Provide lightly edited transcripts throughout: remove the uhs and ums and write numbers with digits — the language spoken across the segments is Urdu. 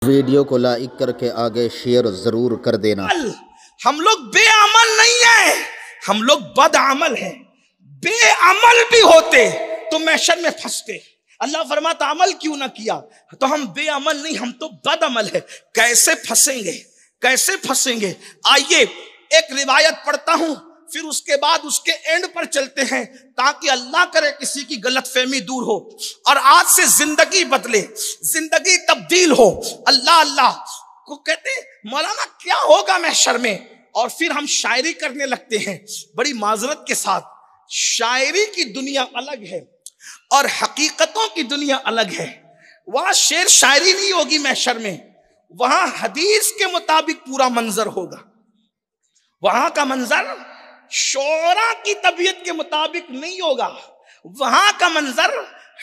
ویڈیو کو لائک کر کے آگے شیئر ضرور کر دینا۔ ہم لوگ بے عمل نہیں ہیں، ہم لوگ بد عمل ہیں۔ بے عمل بھی ہوتے تو محشر میں پھنستے۔ اللہ فرماتا عمل کیوں نہ کیا، تو ہم بے عمل نہیں، ہم تو بد عمل ہے۔ کیسے پھنسیں گے، کیسے پھنسیں گے؟ آئیے ایک روایت پڑھتا ہوں، پھر اس کے بعد اس کے اینڈ پر چلتے ہیں، تاکہ اللہ کرے کسی کی غلط فہمی دور ہو اور آج سے زندگی بدلے، زندگی تبدیل ہو۔ اللہ کو کہتے ہیں مولانا کیا ہوگا محشر میں، اور پھر ہم شاعری کرنے لگتے ہیں۔ بڑی معذرت کے ساتھ، شاعری کی دنیا الگ ہے اور حقیقتوں کی دنیا الگ ہے۔ وہاں شعر شاعری نہیں ہوگی محشر میں، وہاں حدیث کے مطابق پورا منظر ہوگا۔ وہاں کا منظر شعراء کی طبیعت کے مطابق نہیں ہوگا، وہاں کا منظر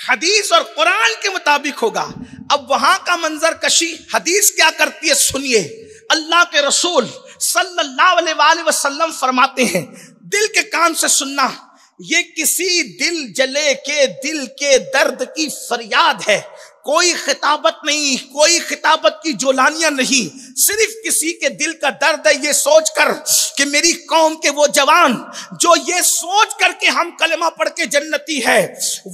حدیث اور قرآن کے مطابق ہوگا۔ اب وہاں کا منظر کشی حدیث کیا کرتی ہے سنیے۔ اللہ کے رسول صلی اللہ علیہ وآلہ وسلم فرماتے ہیں، دل کے کان سے سننا، یہ کسی دل جلے کے دل کے درد کی فریاد ہے۔ کوئی خطابت نہیں، کوئی خطابت کی جولانیاں نہیں، صرف کسی کے دل کا درد ہے، یہ سوچ کر کہ میری قوم کے وہ جوان جو یہ سوچ کر کہ ہم کلمہ پڑھ کے جنتی ہے،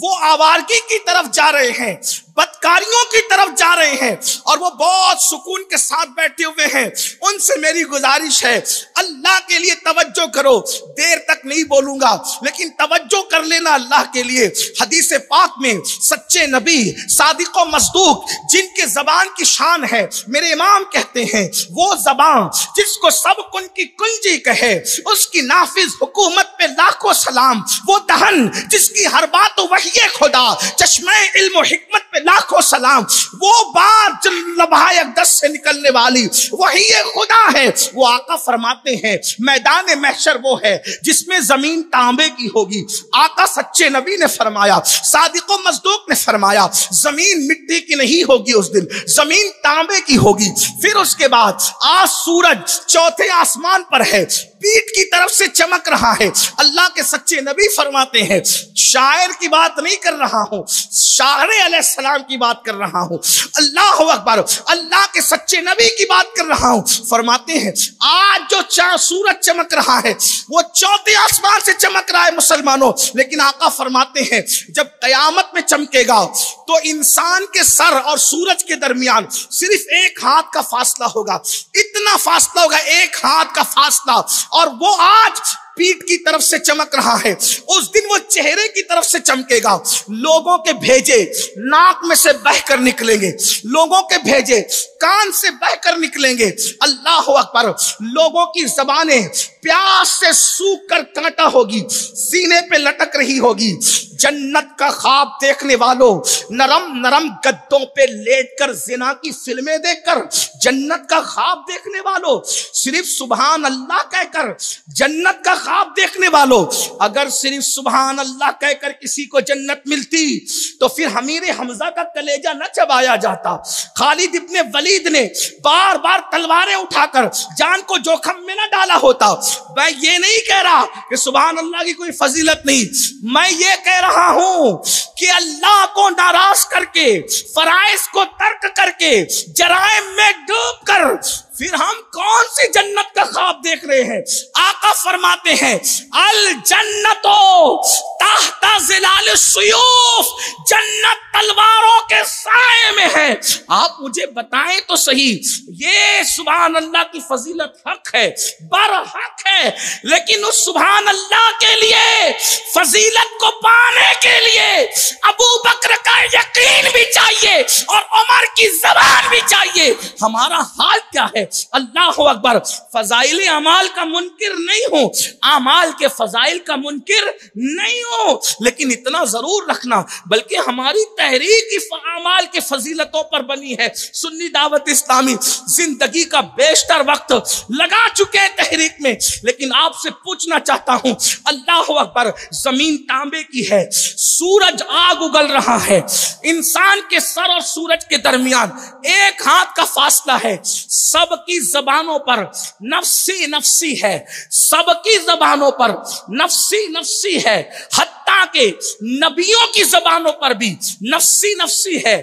وہ آوارگی کی طرف جا رہے ہیں، بدکاریوں کی طرف جا رہے ہیں، اور وہ بہت سکون کے ساتھ بیٹھے ہوئے ہیں۔ ان سے میری گزارش ہے، اللہ کے لیے توجہ کرو۔ دیر تک نہیں بولوں گا لیکن توجہ کر لینا اللہ کے لیے۔ حدیث پاک میں سچے نبی صادق و مصدوق جن کے زبان کی شان ہے، میرے امام کہتے ہیں وہ زبان جس کو سب کن کی کنجی کہے، اس کی نافذ حکومت پہ لاکھوں سلام۔ وہ دہن جس کی ہر بات وحی خدا، چشمہ علم و حکمت پہ لاکھوں سلام۔ وہ بات جو لبھائے اقدس سے نکلنے والی وحی خدا ہے۔ وہ آقا فرماتے ہیں میدان محشر وہ ہے جس میں زمین تانبے کی ہوگی۔ آقا سچے نبی نے فرمایا، صادق و مصدوق نے فرمایا، زمین مٹی کی نہیں ہوگی، اس دن زمین تانبے کی ہوگی۔ پھر اس کے بعد آج سورج چوتھے آسمان پر ہے، پیٹ کی طرف سے چمک رہا ہے۔ اللہ کے سچے نبی فرماتے ہیں، شاعر کی بات نہیں کر رہا ہوں، شاعر علیہ السلام کی بات کر رہا ہوں۔ اللہ اکبر، اللہ کے سچے نبی کی بات کر رہا ہوں۔ فرماتے ہیں آج جو سورج چمک رہا ہے وہ چوتھے آسمان سے چمک رہا ہے مسلمانوں، لیکن آقا فرماتے ہیں جب قیامت میں چمکے گا تو انسان کے سر اور سورج کے درمیان صرف ایک ہاتھ کا فاصلہ ہوگا، اتنا فاصلہ ہوگا، ایک ہاتھ کا فاصلہ، اور وہ آج پیٹ کی طرف سے چمک رہا ہے، اس دن وہ چہرے کی طرف سے چمکے گا۔ لوگوں کے بھیجے ناک میں سے بہ کر نکلیں گے، لوگوں کے بھیجے کان سے بہ کر نکلیں گے۔ اللہ اکبر، لوگوں کی زبانیں پیاس سے سوکھ کر کانٹا ہوگی، سینے پہ لٹک رہی ہوگی۔ جنت کا خواب دیکھنے والوں، نرم نرم گدوں پہ لیٹ کر زنا کی فلمیں دیکھ کر جنت کا خواب دیکھنے والوں، صرف سبحان اللہ کہہ کر جنت کا خواب دیکھنے والوں، اگر صرف سبحان اللہ کہہ کر کسی کو جنت ملتی تو پھر امیر حمزہ کا کلیجہ نہ چبایا جاتا۔ خالد ابن ولید نے بار بار تلواریں اٹھا کر جان کو جوخم میں نہ ڈالا ہوتا۔ میں یہ نہیں کہہ رہا کہ سبحان اللہ کی کوئی فضیلت نہیں، میں یہ کہہ رہا ہوں کہ اللہ کو ناراض کر کے، فرائض کو ترک کر کے، جرائم میں ڈوب کر پھر ہم کون سی جنت کا خواب دیکھ رہے ہیں؟ آقا فرماتے ہیں الجنتو تحت ظلال السیوف، جنت تلواروں کے سائے میں ہے۔ آپ مجھے بتائیں تو صحیح، یہ سبحان اللہ کی فضیلت حق ہے، برحق ہے، لیکن اس سبحان اللہ کے لیے، فضیلت کو پانے کے لیے ابو بکر کا یقین بھی چاہیے اور عمر کی زبان بھی چاہیے۔ ہمارا حال کیا ہے؟ اللہ اکبر، فضائل اعمال کا منکر نہیں ہوں، اعمال کے فضائل کا منکر نہیں ہوں، لیکن اتنا ضرور رکھنا، بلکہ ہماری تحریک اعمال کے فضیلتوں پر بنی ہے۔ سنی دعوت اسلامی زندگی کا بیشتر وقت لگا چکے ہیں تحریک میں، لیکن آپ سے پوچھنا چاہتا ہوں، اللہ اکبر، زمین تانبے کی ہے، سورج آگ اگل رہا ہے، انسان کے سر اور سورج کے درمیان ایک ہاتھ کا فاصلہ ہے، سب کی زبانوں پر نفسی نفسی ہے، سب کی زبانوں پر نفسی نفسی ہے، حتیٰ حتیٰ کہ نبیوں کی زبانوں پر بھی نفسی نفسی ہے.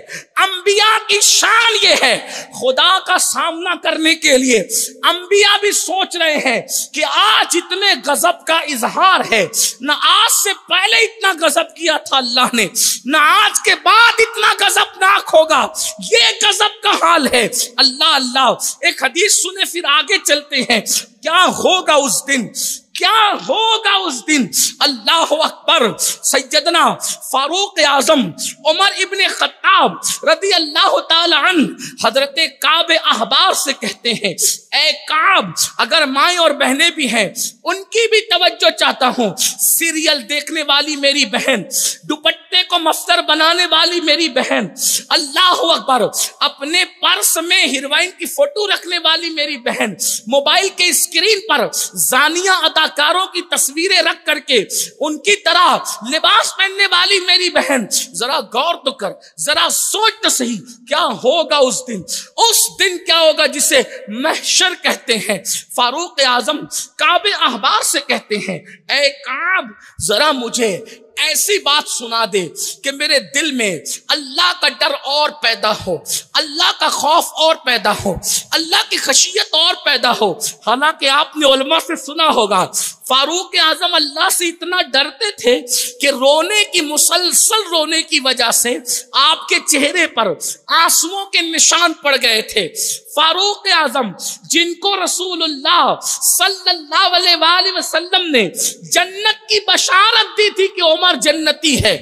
انبیاء کی شان یہ ہے خدا کا سامنا کرنے کے لیے انبیاء بھی سوچ رہے ہیں کہ آج اتنے غضب کا اظہار ہے, نہ آج سے پہلے اتنا غضب کیا تھا اللہ نے, نہ آج کے بعد اتنا غضبناک ہوگا, یہ غضب کا حال ہے. اللہ اللہ, ایک حدیث سنے پھر آگے چلتے ہیں. کیا ہوگا اس دن, کیا ہوگا اس دن. اللہ اکبر. سیدنا فاروق اعظم عمر ابن خطاب رضی اللہ تعالی عنہ حضرت کعب احبار سے کہتے ہیں, اے کعب, اگر مائیں اور بہنیں بھی ہیں ان کی بھی توجہ چاہتا ہوں. سیریل دیکھنے والی میری بہن, دوپٹے کو مفسر بنانے والی میری بہن, اللہ اکبر, اپنے پرس میں ہیروئن کی فوٹو رکھنے والی میری بہن, موبائل کے اسکرین پر زانیہ اداکاروں کی تصویریں رکھ کر کے ان کی طرح لباس پہننے والی میری بہن, ذرا غور تو کر, ذرا سوچ تو صحیح, کیا ہوگا اس دن. اس دن کیا ہوگا جسے محشر کہتے ہیں. فاروق اعظم کعب احبار سے کہتے ہیں, اے کعب, ذرا مجھے ایسی بات سنا دے کہ میرے دل میں اللہ کا ڈر اور پیدا ہو, اللہ کا خوف اور پیدا ہو, اللہ کی خشیت اور پیدا ہو. حالانکہ آپ نے علماء سے سنا ہوگا فاروق اعظم اللہ سے اتنا ڈرتے تھے کہ رونے کی, مسلسل رونے کی وجہ سے آپ کے چہرے پر آنسوؤں کے نشان پڑ گئے تھے. فاروق اعظم جن کو رسول اللہ صلی اللہ علیہ وآلہ وسلم نے جنت کی بشارت دی تھی کہ عمر جنتی ہے,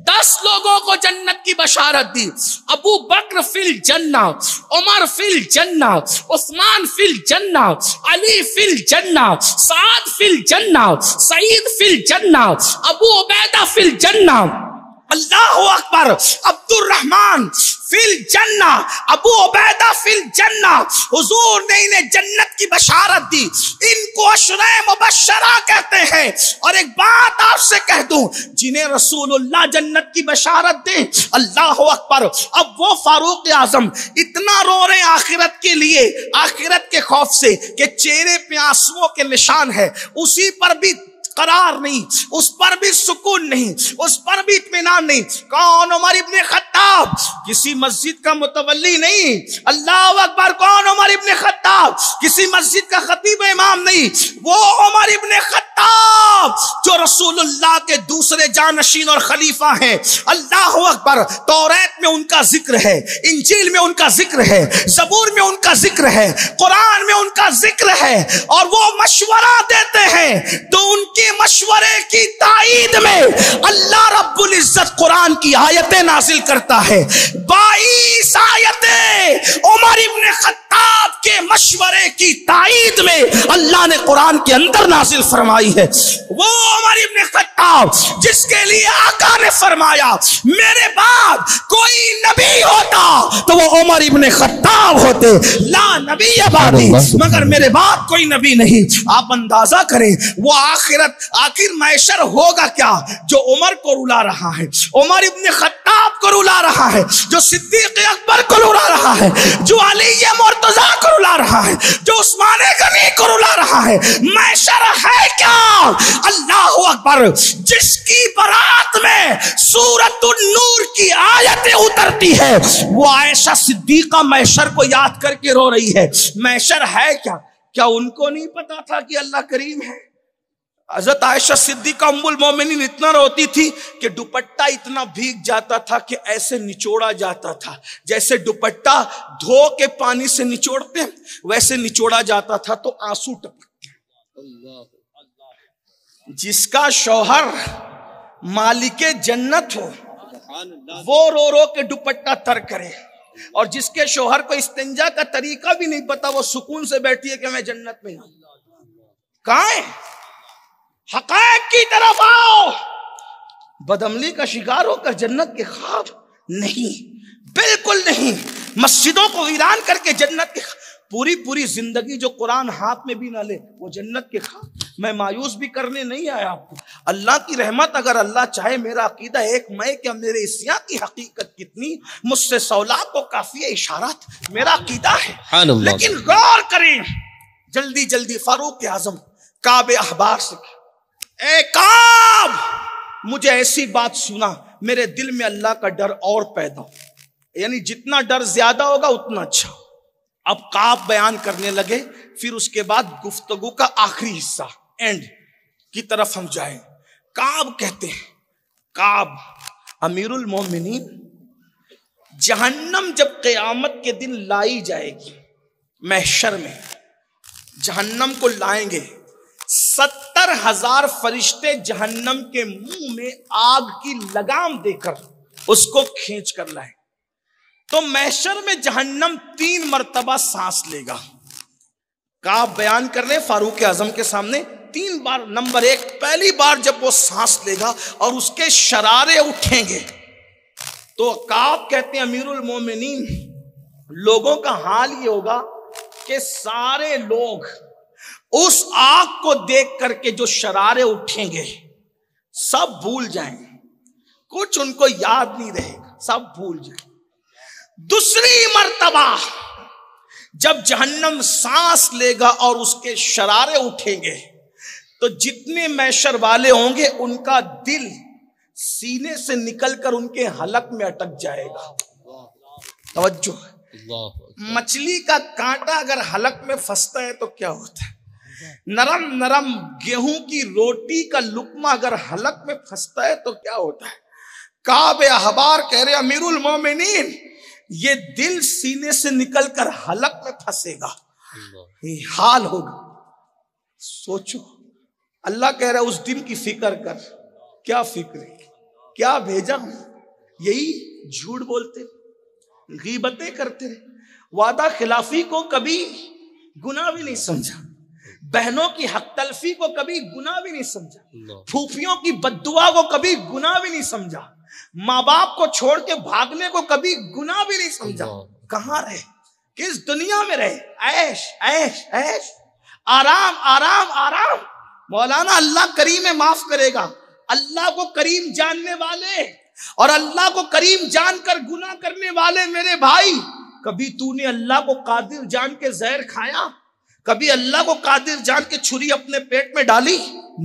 10 لوگوں کو جنت کی بشارت دی. ابو بکر فی الجنہ, عمر فی الجنہ, عثمان فی الجنہ, علی فی الجنہ, سعد فی الجنہ, سعید فی الجنہ, ابو عبیدہ فی الجنہ, اللہ اکبر, عبد الرحمن فی الجنہ, ابو عبیدہ فی الجنہ. حضور نے انہیں جنت کی بشارت دی. ان کو عشرہ مبشرہ کہتے ہیں. اور ایک بات آپ سے کہہ دوں, جنہیں رسول اللہ جنت کی بشارت دے, اللہ اکبر, اب وہ فاروق اعظم اتنا رو رہے ہیں آخرت کے لیے, آخرت کے خوف سے, کہ چہرے پہ آنسوؤں کے نشان ہے, اسی پر بھی قرار نہیں, اس پر بھی سکون نہیں, اس پر بھی اطمینان نہیں. کون؟ عمر ابن خطاب, کسی مسجد کا متولی نہیں. اللہ اکبر. کون؟ عمر ابن خطاب, کسی مسجد کا خطیب امام نہیں. وہ عمر ابن خطاب جو رسول اللہ کے دوسرے جانشین اور خلیفہ ہیں. اللہ اکبر. توریت میں ان کا ذکر ہے, انجیل میں ان کا ذکر ہے, زبور میں ان کا ذکر ہے, قرآن میں ان کا ذکر ہے, اور وہ مشورہ دیتے ہیں تو ان کے مشورے کی تائید میں اللہ رب العزت قرآن کی آیتیں نازل کرتا ہے. 22 آیتیں عمر ابن خطاب کے مشورے کی تائید میں اللہ نے قرآن کے اندر نازل فرمائی ہے. وہ عمر ابن خطاب جس کے لیے آقا نے فرمایا میرے بعد کوئی نبی ہوتا تو وہ عمر ابن خطاب ہوتے. لا نبی بعدی, مگر میرے بعد کوئی نبی نہیں. آپ اندازہ کریں وہ آخر محشر ہوگا کیا جو عمر کو رلا رہا ہے, عمر ابن خطاب کو رلا رہا ہے, جو صدیق اکبر کو رلا رہا ہے, جو علی مرتضی کو رلا رہا ہے, جو عثمان غنی کو رلا رہا ہے. محشر ہے کیا؟ اللہ اکبر. جس کی برات میں سورۃ النور کی آیتیں اترتی ہے وہ عائشہ صدیقہ محشر کو یاد کر کے رو رہی ہے. محشر ہے کیا؟ کیا ان کو نہیں پتا تھا کہ اللہ کریم ہے؟ حضرت عائشہ صدیقہ ام المومنین اتنا روتی تھی کہ دوپٹہ اتنا بھیگ جاتا تھا کہ ایسے نچوڑا جاتا تھا, جیسے دوپٹہ دھو کے پانی سے نچوڑتے ویسے نچوڑا جاتا تھا تو آنسو ٹپکتے. جس کا شوہر مالک جنت ہو وہ رو رو کے دوپٹہ تر کرے, اور جس کے شوہر کو استنجا کا طریقہ بھی نہیں پتا وہ سکون سے بیٹھی ہے کہ میں جنت میں ہوں. کہاں ہے؟ حقائق کی طرف آؤ. بدعملی کا شکار ہو کر جنت کے خواب نہیں, بالکل نہیں. مسجدوں کو ویران کر کے جنت کے پوری زندگی جو قرآن ہاتھ میں بھی نہ لے وہ جنت کے خواب. میں مایوس بھی کرنے نہیں آیا آپ کو. اللہ کی رحمت اگر اللہ چاہے, میرا عقیدہ ایک میں کہ میرے اسیاں کی حقیقت کتنی, مجھ سے سوالات کو کافی اشارات, میرا عقیدہ ہے. لیکن غور کریں جلدی. فاروق اعظم کعب احبار سے, اے کعب مجھے ایسی بات سنا میرے دل میں اللہ کا ڈر اور پیدا ہو. یعنی جتنا ڈر زیادہ ہوگا اتنا اچھا. اب کعب بیان کرنے لگے. پھر اس کے بعد گفتگو کا آخری حصہ اینڈ کی طرف ہم جائیں. کعب کہتے ہیں, کعب امیر المومنین, جہنم جب قیامت کے دن لائی جائے گی, محشر میں جہنم کو لائیں گے, 70,000 فرشتے جہنم کے منہ میں آگ کی لگام دے کر اس کو کھینچ کر لائیں. تو محشر میں جہنم 3 مرتبہ سانس لے گا. کعب بیان کر لیں فاروق اعظم کے سامنے 3 بار. نمبر 1, پہلی بار جب وہ سانس لے گا اور اس کے شرارے اٹھیں گے تو کعب کہتے ہیں امیر المومنین, لوگوں کا حال یہ ہوگا کہ سارے لوگ اس آگ کو دیکھ کر کے جو شرارے اٹھیں گے سب بھول جائیں گے. کچھ ان کو یاد نہیں رہے گا, سب بھول جائیں. دوسری مرتبہ جب جہنم سانس لے گا اور اس کے شرارے اٹھیں گے تو جتنے محشر والے ہوں گے ان کا دل سینے سے نکل کر ان کے حلق میں اٹک جائے گا. توجہ, مچھلی کا کانٹا اگر حلق میں پھنستا ہے تو کیا ہوتا ہے؟ نرم نرم گیہوں کی روٹی کا لقمہ اگر حلق میں پھنستا ہے تو کیا ہوتا ہے؟ کعب احبار کہہ رہے امیر المومنین, یہ دل سینے سے نکل کر حلق میں پھنسے گا, یہ حال ہوگا. سوچو, اللہ کہہ رہا ہے اس دن کی فکر کر. کیا فکر ہے؟ کیا بھیجا ہوں؟ یہی جھوٹ بولتے, غیبتیں کرتے رہے, وعدہ خلافی کو کبھی گناہ بھی نہیں سمجھا, بہنوں کی حق تلفی کو کبھی گناہ بھی نہیں سمجھا, پھوپھیوں کی بددعا کو کبھی گناہ بھی نہیں سمجھا, ماں باپ کو چھوڑ کے بھاگنے کو کبھی گناہ بھی نہیں سمجھا. کہاں رہے؟ کس دنیا میں رہے؟ عیش عیش عیش, آرام آرام آرام. مولانا اللہ کریم معاف کرے گا. اللہ کو کریم جاننے والے اور اللہ کو کریم جان کر گناہ کرنے والے میرے بھائی, کبھی تو نے اللہ کو قادر جان کے زہر کھایا؟ کبھی اللہ کو قادر جان کے چھری اپنے پیٹ میں ڈالی؟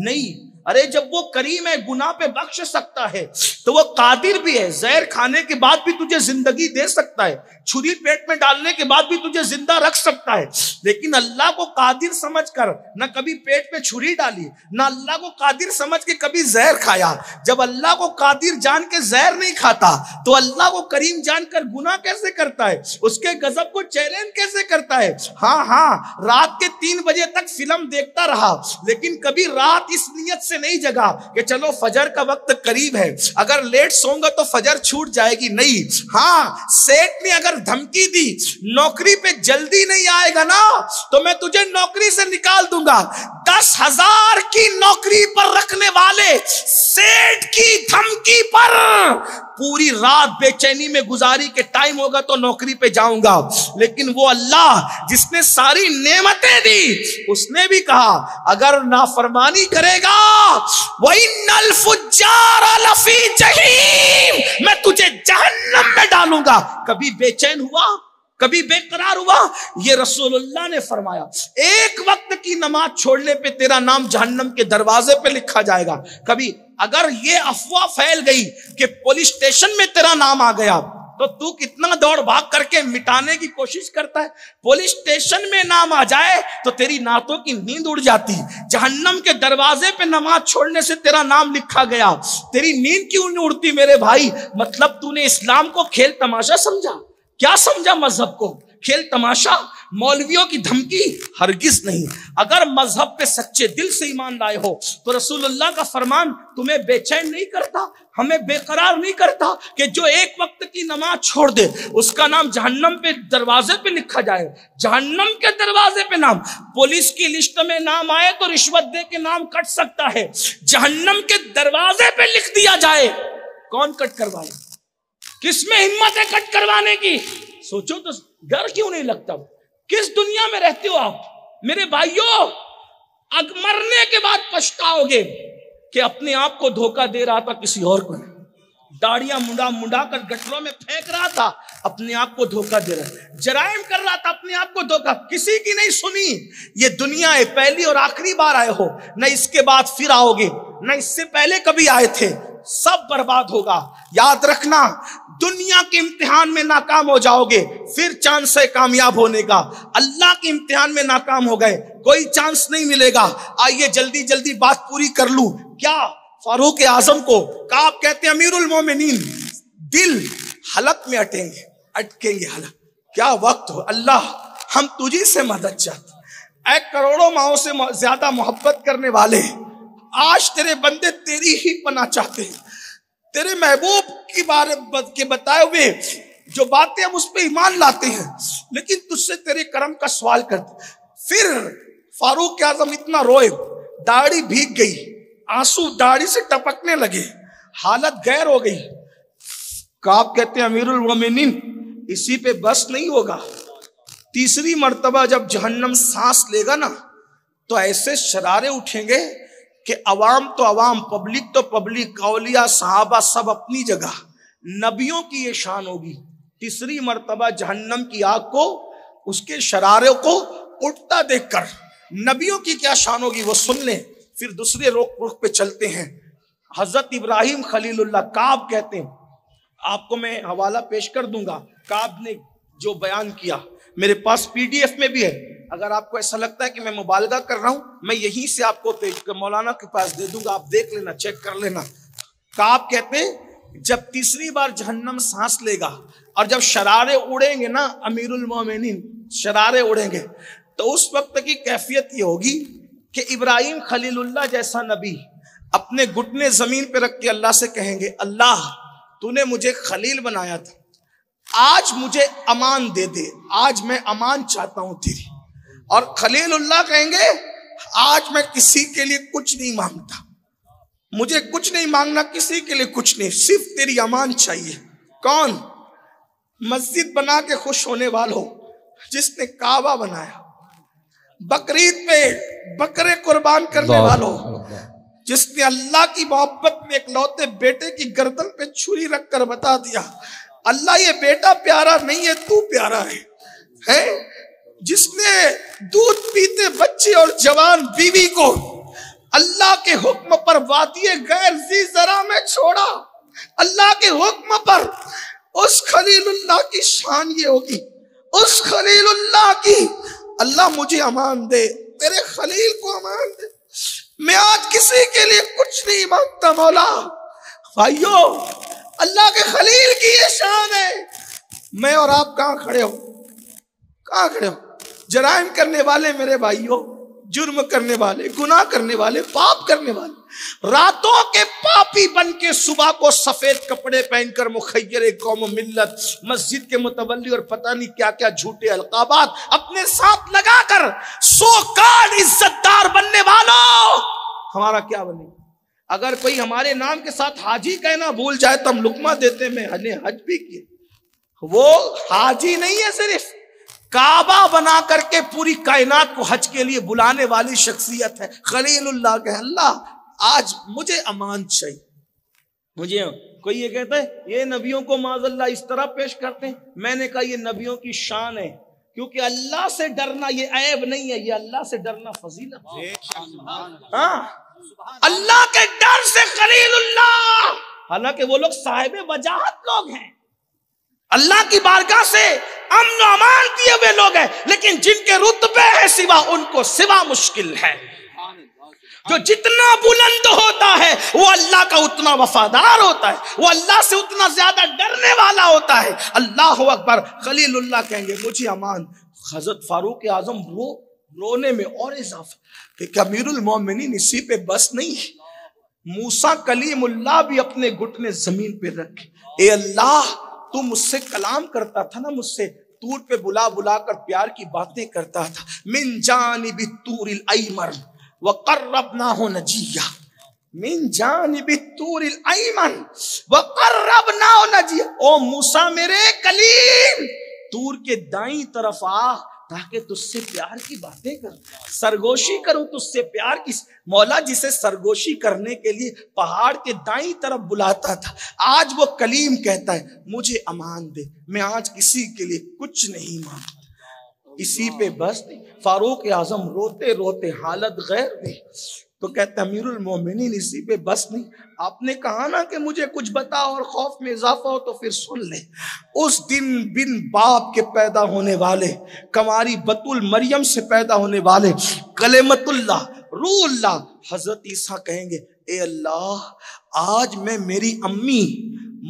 نہیں. ارے جب وہ کریم ہے, گناہ پہ بخش سکتا ہے, تو وہ قادر بھی ہے. زہر کھانے کے بعد بھی تجھے زندگی دے سکتا ہے, چھری پیٹ میں ڈالنے کے بعد بھی تجھے زندہ رکھ سکتا ہے. لیکن اللہ کو قادر سمجھ کر نہ کبھی پیٹ پہ چھری ڈالی, نہ اللہ کو قادر سمجھ کے کبھی زہر کھایا. جب اللہ کو قادر جان کے زہر نہیں کھاتا تو اللہ کو کریم جان کر گناہ کیسے کرتا ہے؟ اس کے غضب کو چیلنج کیسے کرتا ہے؟ ہاں, رات کے 3 بجے تک فلم دیکھتا رہا, لیکن کبھی رات اس نیت سے نہیں جگا کہ چلو فجر کا وقت قریب ہے, اگر لیٹ سوں گا تو فجر چھوٹ جائے گی. نہیں. ہاں, سیٹ نے اگر دھمکی دی نوکری پہ جلدی نہیں آئے گا نا تو میں تجھے نوکری سے نکال دوں گا. 10,000 کی نوکری پر رکھنے والے سیٹ کی دھمکی پر پوری رات بے چینی میں گزاری کے ٹائم ہوگا تو نوکری پہ جاؤں گا. لیکن وہ اللہ جس نے ساری نعمتیں دی, اس نے بھی کہا اگر نافرمانی کرے گا وَإِنَّ الْفُجَّارَ لَفِي جَحِيمٍ, میں تجھے جہنم میں ڈالوں گا. کبھی بے چین ہوا؟ کبھی بے قرار ہوا؟ یہ رسول اللہ نے فرمایا ایک وقت کی نماز چھوڑنے پہ تیرا نام جہنم کے دروازے پہ لکھا جائے گا. کبھی اگر یہ افواہ پھیل گئی کہ پولیس اسٹیشن میں تیرا نام آ گیا تو کتنا دوڑ بھاگ کر کے مٹانے کی کوشش کرتا ہے. پولیس اسٹیشن میں نام آ جائے تو تیری نعتوں کی نیند اڑ جاتی. جہنم کے دروازے پہ نماز چھوڑنے سے تیرا نام لکھا گیا, تیری نیند کیوں نہیں اڑتی میرے بھائی؟ مطلب تو نے اسلام کو کھیل تماشا سمجھا. کیا سمجھا مذہب کو؟ کھیل تماشا. مولویوں کی دھمکی ہرگز نہیں. اگر مذہب پہ سچے دل سے ایمان لائے ہو تو رسول اللہ کا فرمان تمہیں بے چین نہیں کرتا, ہمیں بے قرار نہیں کرتا کہ جو ایک وقت کی نماز چھوڑ دے اس کا نام جہنم پہ دروازے پہ لکھا جائے. جہنم کے دروازے پہ نام, پولیس کی لسٹ میں نام آئے تو رشوت دے کے نام کٹ سکتا ہے, جہنم کے دروازے پہ لکھ دیا جائے, کون کٹ کروائے؟ کس میں ہمت ہے کٹ کروانے کی؟ سوچو تو ڈر کیوں نہیں لگتا؟ کس دنیا میں رہتے ہو آپ میرے بھائیوں؟ مرنے کے بعد پچھتاؤ گے کہ اپنے آپ کو دھوکہ دے رہا تھا کسی اور کو. داڑیاں منڈا منڈا کر گٹروں میں پھینک رہا تھا، اپنے آپ کو دھوکہ دے رہا ہے، جرائم کر رہا تھا، اپنے آپ کو دھوکہ، کسی کی نہیں سنی۔ یہ دنیا ہے، پہلی اور آخری بار آئے ہو، نہ اس کے بعد پھر آؤ گے، نہ اس سے پہلے کبھی آئے تھے، سب برباد ہوگا۔ یاد رکھنا، دنیا کے امتحان میں ناکام ہو جاؤ گے، پھر چانس ہے کامیاب ہونے کا۔ اللہ کے امتحان میں ناکام ہو گئے، کوئی چانس نہیں ملے گا۔ آئیے جلدی جلدی بات پوری کر لوں۔ کیا فاروق اعظم کو کعب کہتے ہیں امیر المومنین، دل حلق میں اٹکیں گے حلق۔ کیا وقت ہو، اللہ ہم تجھی سے مدد چاہتے، اے کروڑوں ماؤں سے زیادہ محبت کرنے والے، آج تیرے بندے تیری ہی پناہ چاہتے ہیں، تیرے محبوب کی بارے کے بتائے ہوئے جو باتیں ہم اس پہ ایمان لاتے ہیں، لیکن تجھ سے تیرے کرم کا سوال کرتے۔ پھر فاروق اعظم اتنا روئے، داڑھی بھیگ گئی، آنسو داڑھی سے ٹپکنے لگے، حالت غیر ہو گئی۔ کعب کہتے ہیں امیر المومنین اسی پہ بس نہیں ہوگا، تیسری مرتبہ جب جہنم سانس لے گا نا تو ایسے شرارے اٹھیں گے کہ عوام تو عوام، پبلک تو پبلک، اولیاء صحابہ سب اپنی جگہ، نبیوں کی یہ شان ہوگی۔ تیسری مرتبہ جہنم کی آگ کو، اس کے شرارے کو اٹھتا دیکھ کر نبیوں کی کیا شان ہوگی وہ سن لیں۔ پھر دوسرے رخ پہ چلتے ہیں۔ حضرت ابراہیم خلیل اللہ، کعب کہتے ہیں، آپ کو میں حوالہ پیش کر دوں گا، کعب نے جو بیان کیا میرے پاس PDF میں بھی ہے، اگر آپ کو ایسا لگتا ہے کہ میں مبالغہ کر رہا ہوں، میں یہیں سے آپ کو مولانا کے پاس دے دوں گا، آپ دیکھ لینا، چیک کر لینا۔ کعب کہتے ہیں جب تیسری بار جہنم سانس لے گا اور جب شرارے اڑیں گے نا امیر المومنین، شرارے اڑیں گے، تو اس وقت کی کیفیت یہ ہوگی کہ ابراہیم خلیل اللہ جیسا نبی اپنے گھٹنے زمین پہ رکھ کے اللہ سے کہیں گے، اللہ تو نے مجھے خلیل بنایا تھا، آج مجھے امان دے دے، آج میں امان چاہتا ہوں تیری۔ اور خلیل اللہ کہیں گے آج میں کسی کے لیے کچھ نہیں مانگتا، مجھے کچھ نہیں مانگنا، کسی کے لیے کچھ نہیں، صرف تیری امان چاہیے۔ کون؟ مسجد بنا کے خوش ہونے والوں، جس نے کعبہ بنایا، بقرعید پہ بکرے قربان کرنے والوں، جس نے اللہ کی محبت میں ایک لوتے بیٹے کی گردن پہ چھری رکھ کر بتا دیا اللہ یہ بیٹا پیارا نہیں ہے، تو پیارا ہے، جس نے دودھ پیتے بچے اور جوان بیوی کو اللہ کے حکم پر وادی غیر ذی زرع میں چھوڑا، اللہ کے حکم پر۔ اس خلیل اللہ کی شان یہ ہوگی، اس خلیل اللہ کی، اللہ مجھے امان دے، تیرے خلیل کو امان دے، میں آج کسی کے لیے کچھ نہیں مانگتا مولا۔ بھائیو، اللہ کے خلیل کی یہ شان ہے۔ میں اور آپ کہاں کھڑے ہو، کہاں کھڑے ہو؟ جرائم کرنے والے میرے بھائیو، جرم کرنے والے، گناہ کرنے والے، پاپ کرنے والے، راتوں کے پاپی بن کے صبح کو سفید کپڑے پہن کر مخیر قوم و ملت، مسجد کے متولی اور پتہ نہیں کیا کیا جھوٹے القابات اپنے ساتھ لگا کر سو کال عزت دار بننے والوں، ہمارا کیا بنے؟ اگر کوئی ہمارے نام کے ساتھ حاجی کہنا بھول جائے تو ہم لقمہ دیتے، میں حج بھی کیے۔ وہ حاجی نہیں ہے، صرف کعبہ بنا کر کے پوری کائنات کو حج کے لیے بلانے والی شخصیت ہے۔ خلیل اللہ کہ اللہ آج مجھے امان چاہیے۔ مجھے کوئی یہ کہتا ہے یہ نبیوں کو معاذ اللہ اس طرح پیش کرتے ہیں، میں نے کہا یہ نبیوں کی شان ہے، کیونکہ اللہ سے ڈرنا یہ عیب نہیں ہے، یہ اللہ سے ڈرنا فضیلت ہے۔ ہاں، اللہ کے ڈر سے خلیل اللہ، حالانکہ وہ لوگ صاحب وجاہت لوگ ہیں، اللہ کی بارگاہ سے امن و امان دیے ہوئے لوگ ہیں، لیکن جن کے رتبے ہیں سوا ان کو سوا مشکل ہے۔ جو جتنا بلند ہوتا ہے وہ اللہ کا اتنا وفادار ہوتا ہے، وہ اللہ سے اتنا زیادہ ڈرنے والا ہوتا ہے۔ اللہ اکبر۔ خلیل اللہ کہیں گے مجھے امان۔ حضرت فاروق اعظم رونے میں اور اضافہ کہ امیر المومنین اسی پہ بس نہیں، موسیٰ کلیم اللہ بھی اپنے گھٹنے زمین پہ رکھے، اے اللہ تو مجھ سے کلام کرتا تھا نا، مجھ سے طور پہ بلا بلا کر پیار کی باتیں کرتا تھا، من جانب الطور الایمن وقربناہ نجیہ، من جانب الطور الایمن وقربناہ نجیہ، او موسیٰ میرے کلیم، طور کے دائیں طرف آ، تاکہ تجھ سے پیار کی باتیں کروں، سرگوشی کروں تجھ سے پیار کی۔ مولا جسے سرگوشی کرنے کے لیے پہاڑ کے دائیں طرف بلاتا تھا، آج وہ کلیم کہتا ہے مجھے امان دے، میں آج کسی کے لیے کچھ نہیں مانگتا، اسی پہ بس نہیں۔ فاروق اعظم روتے روتے حالت غیر میں تو کہتے ہیں امیر المومنین اسی پہ بس نہیں، آپ نے کہا نا کہ مجھے کچھ بتا اور خوف میں اضافہ ہو تو پھر سن لے۔ اس دن بن باپ کے پیدا ہونے والے، کماری بطول مریم سے پیدا ہونے والے، کلمت اللہ روح اللہ حضرت عیسیٰ کہیں گے اے اللہ آج میں میری امی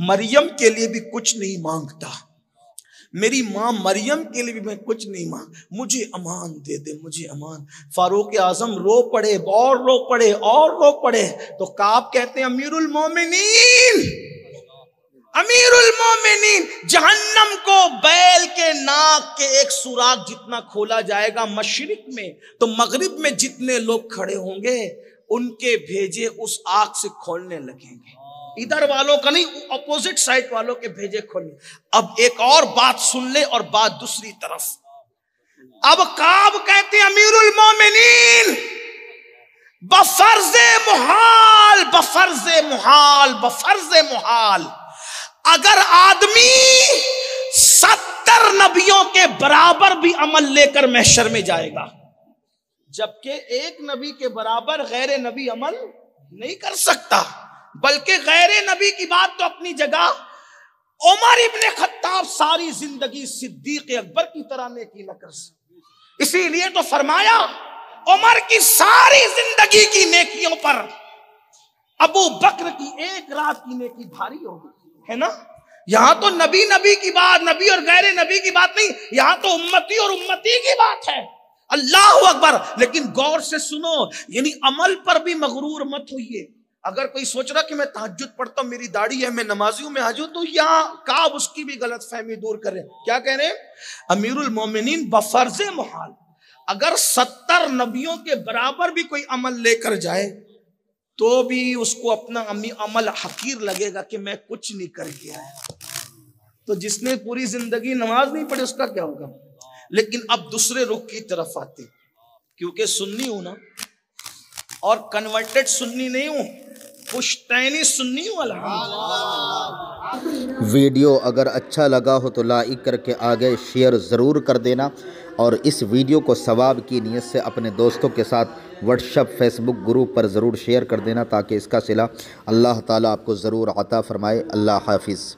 مریم کے لیے بھی کچھ نہیں مانگتا، میری ماں مریم کے لیے بھی میں کچھ نہیں مانگ، مجھے امان دے دے، مجھے امان۔ فاروق اعظم رو پڑے اور رو پڑے اور رو پڑے تو کعب کہتے ہیں امیر المومنین، امیر المومنین، جہنم کو بیل کے ناک کے ایک سوراخ جتنا کھولا جائے گا مشرق میں تو مغرب میں جتنے لوگ کھڑے ہوں گے ان کے بھیجے اس آگ سے کھولنے لگیں گے، ادھر والوں کا نہیں، اپوزٹ سائڈ والوں کے بھیجے کھولنے۔ اب ایک اور بات سن لے اور بات دوسری طرف، اب کعب کہتے ہیں امیر المومنین بفرض محال، بفرض محال، بفرض محال اگر آدمی 70 نبیوں کے برابر بھی عمل لے کر محشر میں جائے گا، جبکہ ایک نبی کے برابر غیر نبی عمل نہیں کر سکتا، بلکہ غیر نبی کی بات تو اپنی جگہ، عمر ابن خطاب ساری زندگی صدیق اکبر کی طرح نیکی نہ کر سکتے، اسی لیے تو فرمایا عمر کی ساری زندگی کی نیکیوں پر ابو بکر کی ایک رات کی نیکی بھاری ہوگی، ہے نا؟ یہاں تو نبی کی بات، نبی اور غیر نبی کی بات نہیں، یہاں تو امتی اور امتی کی بات ہے، اللہ اکبر۔ لیکن غور سے سنو، یعنی عمل پر بھی مغرور مت ہوئیے۔ اگر کوئی سوچ رہا کہ میں تہجد پڑھتا ہوں، میری داڑھی ہے، میں نمازی ہوں، میں حج ہوں، تو یہاں کعب اس کی بھی غلط فہمی دور کر رہے ہیں۔ کیا کہہ رہے ہیں؟ امیر المومنین بفرض محال اگر 70 نبیوں کے برابر بھی کوئی عمل لے کر جائے تو بھی اس کو اپنا عمل حقیر لگے گا کہ میں کچھ نہیں کر کے آیا۔ تو جس نے پوری زندگی نماز نہیں پڑھی اس کا کیا ہوگا؟ لیکن اب دوسرے رخ کی طرف آتے، کیونکہ سنی ہوں نا، اور کنورٹڈ سنی نہیں ہوں، پشتینی سنی ہوں الحمدللہ۔ ویڈیو اگر اچھا لگا ہو تو لائک کر کے آگے شیئر ضرور کر دینا، اور اس ویڈیو کو ثواب کی نیت سے اپنے دوستوں کے ساتھ واٹس ایپ فیس بک گروپ پر ضرور شیئر کر دینا، تاکہ اس کا صلہ اللہ تعالیٰ آپ کو ضرور عطا فرمائے۔ اللہ حافظ۔